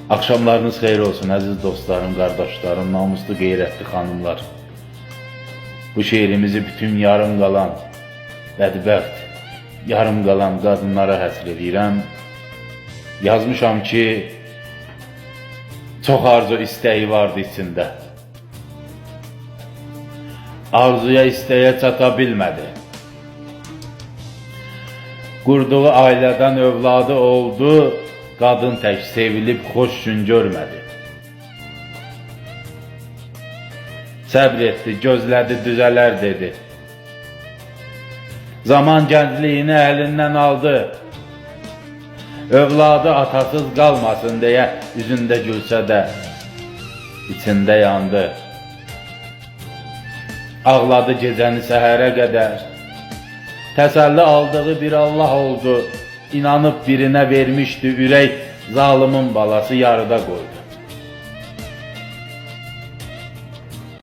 Akşamlarınız xeyir olsun əziz dostlarım, qardaşlarım, namuslu qeyrətli xanımlar. Bu şeirimizi bütün yarım qalan, bədbəxt, yarım qalan qadınlara həsr edirəm. Yazmışam ki, çox arzu istəyi vardı içində. Arzuya istəyə çata bilmədi. Qurduğu ailədən övladı oldu, qadın tək sevilib xoş gün görmədi. Səbr etdi, gözlədi, düzələr dedi. Zaman gəncliyini əlindən aldı. Övladı atasız qalmasın deyə üzündə gülsə də içində yandı. Ağladı gecəni səhərə qədər. Təsəlli aldığı bir Allah oldu. İnanıb birinə vermişdi ürək, zalimin balası yarıda qoydu.